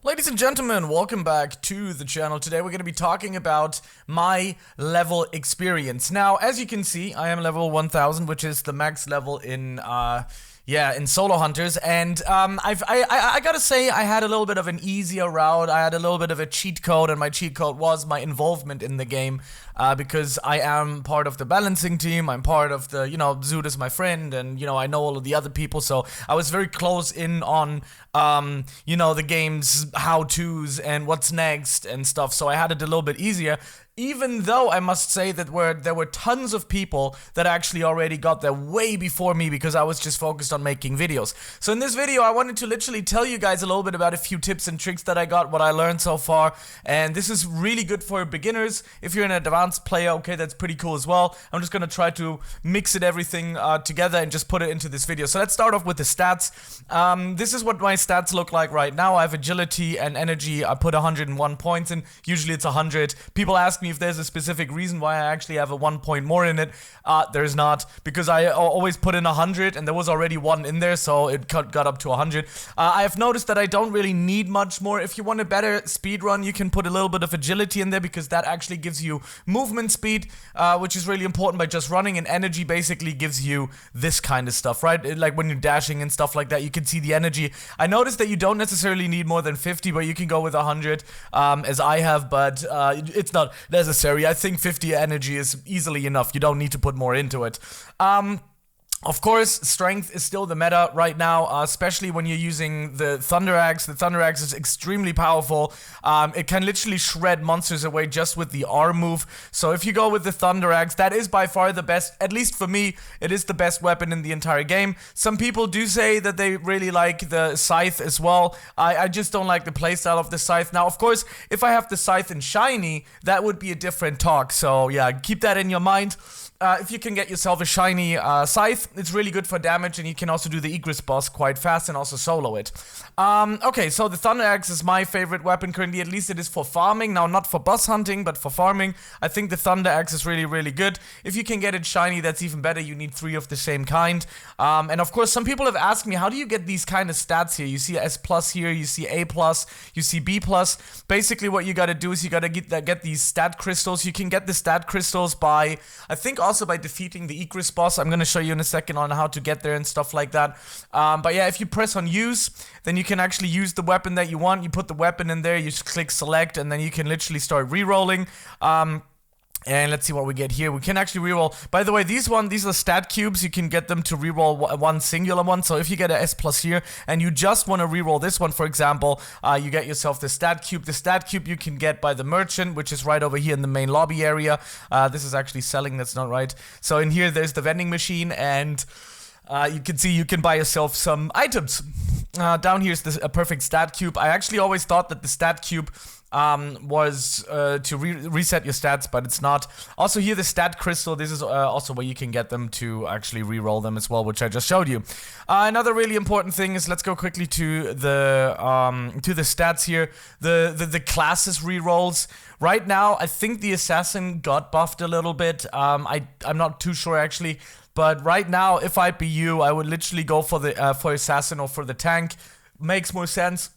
Ladies and gentlemen, welcome back to the channel. Today we're going to be talking about my level experience. Now, as you can see, I am level 1000, which is the max level in Solo Hunters, and I gotta say I had a little bit of an easier route. I had a little bit of a cheat code, and my cheat code was my involvement in the game, because I am part of the balancing team. I'm part of the, Zoot is my friend, and I know all of the other people, so I was very close in on the game's how-tos and what's next and stuff, so I had it a little bit easier. Even though I must say that there were tons of people that actually already got there way before me because I was just focused on making videos. So in this video, I wanted to literally tell you guys a little bit about a few tips and tricks that I got, what I learned so far. And this is really good for beginners. If you're an advanced player, okay, that's pretty cool as well. I'm just going to try to mix everything together and just put it into this video. So let's start off with the stats. This is what my stats look like right now. I have agility and energy. I put 101 points in. Usually it's 100. People ask me if there's a specific reason why I actually have a 1 point more in it. There's not, because I always put in 100 and there was already one in there, so it got up to 100. I have noticed that I don't really need much more. If you want a better speed run, you can put a little bit of agility in there, because that actually gives you movement speed, which is really important by just running, and energy basically gives you this kind of stuff, right? Like when you're dashing and stuff like that, you can see the energy. I noticed that you don't necessarily need more than 50, but you can go with 100, as I have, but it's not necessary. I think 50 energy is easily enough. You don't need to put more into it. Of course, strength is still the meta right now, especially when you're using the Thunder Axe. The Thunder Axe is extremely powerful. It can literally shred monsters away just with the R move. So if you go with the Thunder Axe, that is by far the best. At least for me, it is the best weapon in the entire game. Some people do say that they really like the Scythe as well. I just don't like the playstyle of the Scythe. Now, of course, if I have the Scythe in Shiny, that would be a different talk. So yeah, keep that in your mind. If you can get yourself a shiny Scythe, it's really good for damage, and you can also do the Igris Boss quite fast and also solo it. Okay, so the Thunder Axe is my favorite weapon currently. At least it is for farming. Now, not for boss hunting, but for farming. I think the Thunder Axe is really, really good. If you can get it shiny, that's even better. You need 3 of the same kind. And of course, some people have asked me, how do you get these kind of stats here? You see S plus here, you see A plus, you see B plus. Basically, what you gotta do is you gotta get these stat crystals. You can get the stat crystals by, I think, also by defeating the Igris Boss. I'm going to show you in a second on how to get there and stuff like that. But yeah, if you press on use, then you can actually use the weapon that you want. You put the weapon in there, you just click select, and then you can literally start re-rolling. And let's see what we get here. We can actually reroll. By the way, these are stat cubes. You can get them to reroll one singular one. So if you get an S plus here and you just want to reroll this one, for example, you get yourself the stat cube. The stat cube you can get by the merchant, which is right over here in the main lobby area. This is actually selling. That's not right. So in here, there's the vending machine, and you can see you can buy yourself some items. Down here is a perfect stat cube. I actually always thought that the stat cube was to reset your stats, but it's not. Also here, the stat crystal, this is also where you can get them to actually re-roll them as well, which I just showed you. Another really important thing is, let's go quickly to the stats here. The classes re-rolls. Right now, I think the assassin got buffed a little bit. I'm not too sure actually. But right now, if I'd be you, I would literally go for the for assassin or for the tank. Makes more sense.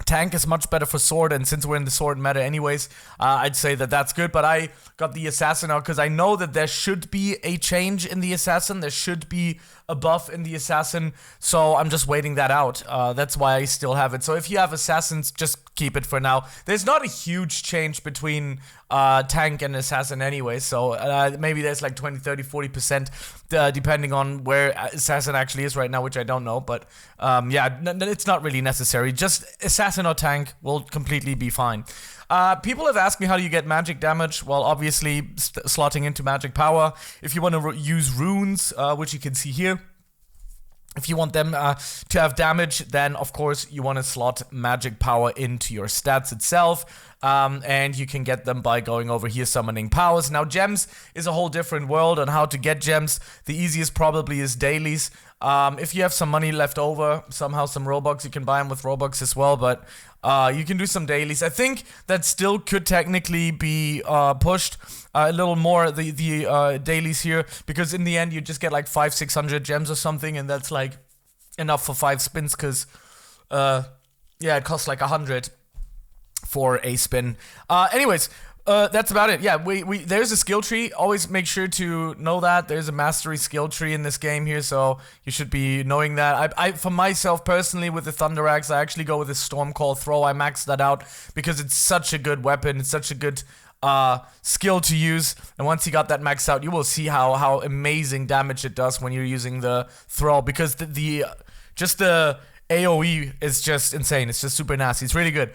Tank is much better for sword, and since we're in the sword meta anyways, I'd say that that's good. But I got the assassin out because I know that there should be a change in the assassin. There should be a buff in the assassin, so I'm just waiting that out. That's why I still have it. So if you have assassins, just keep it for now. There's not a huge change between tank and assassin anyway, so maybe there's like 20, 30, 40%, depending on where assassin actually is right now, which I don't know, but yeah, it's not really necessary. Just assassin or tank will completely be fine. People have asked me, how do you get magic damage? Well, obviously, slotting into magic power. If you want to use runes, which you can see here, if you want them to have damage, then of course you want to slot magic power into your stats itself. And you can get them by going over here, summoning powers. Now, gems is a whole different world on how to get gems. The easiest probably is dailies. If you have some money left over, somehow some Robux, you can buy them with Robux as well, but you can do some dailies. I think that still could technically be pushed a little more, the dailies here, because in the end you just get like 500-600 gems or something, and that's like enough for 5 spins, because Yeah, it costs like 100 for a spin. Anyways, that's about it. Yeah, there's a skill tree. Always make sure to know that there's a mastery skill tree in this game here, so you should be knowing that. I for myself personally, with the Thunder Axe, I actually go with the Storm Call Throw. I maxed that out because it's such a good weapon. It's such a good skill to use, and once you got that maxed out, you will see how amazing damage it does when you're using the throw, because the AoE is just insane. It's just super nasty. It's really good.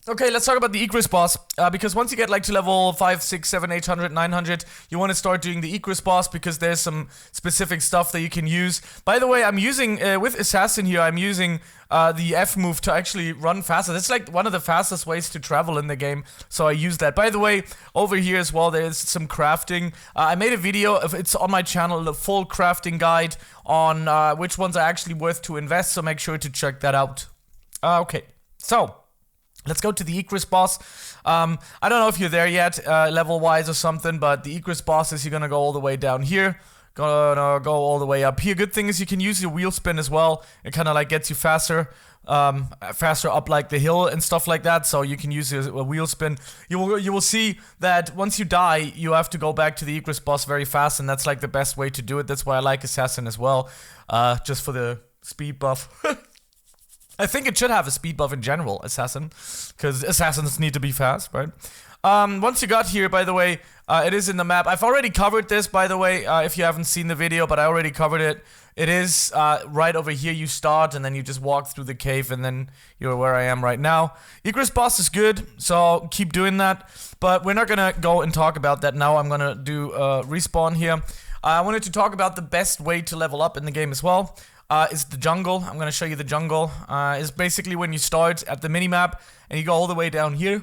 Okay, let's talk about the Igris Boss, because once you get like to level 5, 6, 7, 800, 900, you want to start doing the Igris Boss, because there's some specific stuff that you can use. By the way, I'm using, with Assassin here, I'm using the F move to actually run faster. That's like one of the fastest ways to travel in the game, so I use that. By the way, over here as well, there's some crafting. I made a video, it's on my channel, the full crafting guide on which ones are actually worth to invest, so make sure to check that out. Okay, so let's go to the Igris Boss. I don't know if you're there yet, level-wise or something, but the Igris Boss is you're gonna go all the way down here. Gonna go all the way up here. Good thing is you can use your wheel spin as well. It kind of like gets you faster up like the hill and stuff like that. So you can use a wheel spin. You will see that once you die, you have to go back to the Igris Boss very fast, and that's like the best way to do it. That's why I like Assassin as well, just for the speed buff. I think it should have a speed buff in general, Assassin, because Assassins need to be fast, right? Once you got here, by the way, it is in the map. I've already covered this, by the way, if you haven't seen the video, but I already covered it. It is right over here. You start, and then you just walk through the cave, and then you're where I am right now. Igris Boss is good, so keep doing that, but we're not gonna go and talk about that now. I'm gonna do respawn here. I wanted to talk about the best way to level up in the game as well. Is the jungle. I'm gonna show you the jungle. Is basically when you start at the minimap and you go all the way down here,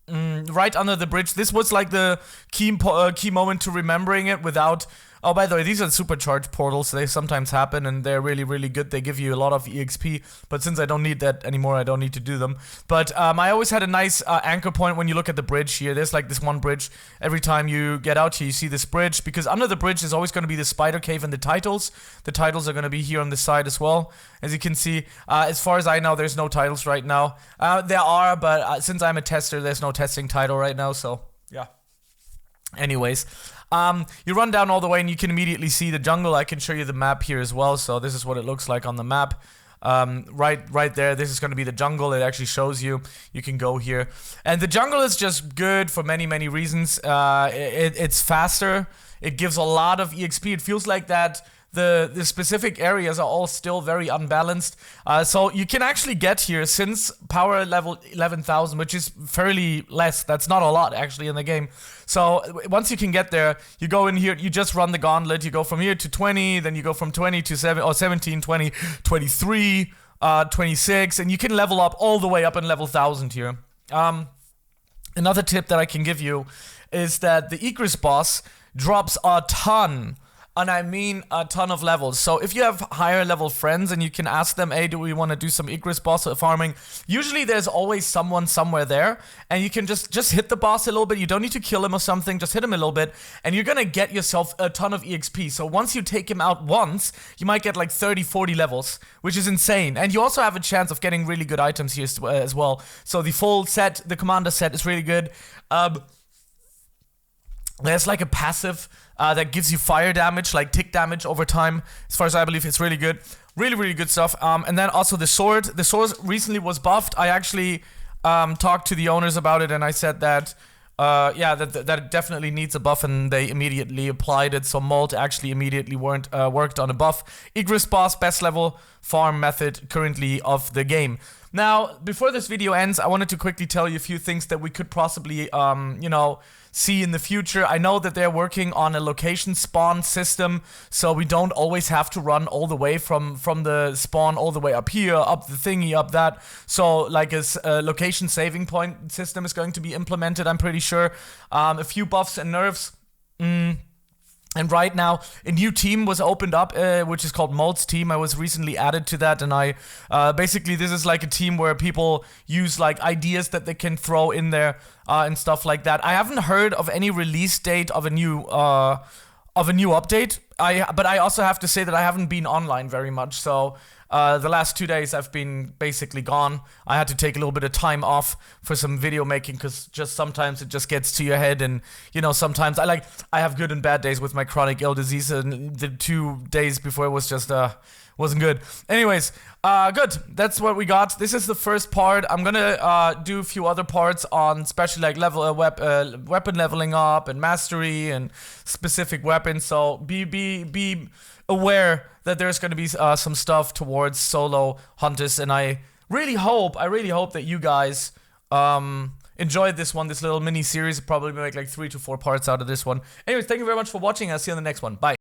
right under the bridge. This was like the key moment to remembering it without. Oh, by the way, these are supercharged portals. They sometimes happen, and they're really, really good. They give you a lot of EXP, but since I don't need that anymore, I don't need to do them. But I always had a nice anchor point when you look at the bridge here. There's like this one bridge. Every time you get out here, you see this bridge, because under the bridge is always going to be the spider cave and the titles. The titles are going to be here on this side as well. As you can see, as far as I know, there's no titles right now. There are, but since I'm a tester, there's no testing title right now, so yeah. Anyways, you run down all the way and you can immediately see the jungle. I can show you the map here as well. So this is what it looks like on the map. Right there, this is going to be the jungle. It actually shows you. You can go here. And the jungle is just good for many, many reasons. It's faster. It gives a lot of EXP. It feels like that the specific areas are all still very unbalanced. So you can actually get here since power level 11,000, which is fairly less. That's not a lot actually in the game. So once you can get there, you go in here, you just run the gauntlet. You go from here to 20, then you go from 20 to 17, 20, 23, 26, and you can level up all the way up in level 1000 here. Another tip that I can give you is that the Igris Boss drops a ton. And I mean a ton of levels. So if you have higher level friends and you can ask them, hey, do we want to do some Igris Boss farming? Usually there's always someone somewhere there, and you can just hit the boss a little bit. You don't need to kill him or something, just hit him a little bit, and you're gonna get yourself a ton of EXP. So once you take him out once, you might get like 30, 40 levels, which is insane. And you also have a chance of getting really good items here as well. So the full set, the commander set is really good. There's like a passive that gives you fire damage, like tick damage over time. As far as I believe, it's really good. Really, really good stuff. And then also the sword. The sword recently was buffed. I actually talked to the owners about it, and I said that, yeah, that it definitely needs a buff, and they immediately applied it. So Molt actually immediately worked on a buff. Igris Boss, best level farm method currently of the game. Now, before this video ends, I wanted to quickly tell you a few things that we could possibly, you know, see in the future. I know that they're working on a location spawn system, so we don't always have to run all the way from the spawn all the way up here, up the thingy, up that. So like a location saving point system is going to be implemented, I'm pretty sure. A few buffs and nerfs. And right now, a new team was opened up, which is called Molt's team. I was recently added to that, and I basically, this is like a team where people use like ideas that they can throw in there and stuff like that. I haven't heard of any release date of a new update. But I also have to say that I haven't been online very much, so The last 2 days I've been basically gone. I had to take a little bit of time off for some video making because just sometimes it just gets to your head, and you know, sometimes I have good and bad days with my chronic ill disease, and the 2 days before was just wasn't good. Anyways, good. That's what we got. This is the first part. I'm gonna do a few other parts on, especially like weapon leveling up and mastery and specific weapons. So be aware that there's gonna be some stuff towards solo hunters, and I really hope that you guys enjoyed this one, this little mini series. Probably make like 3 to 4 parts out of this one. Anyways, thank you very much for watching. I'll see you on the next one. Bye.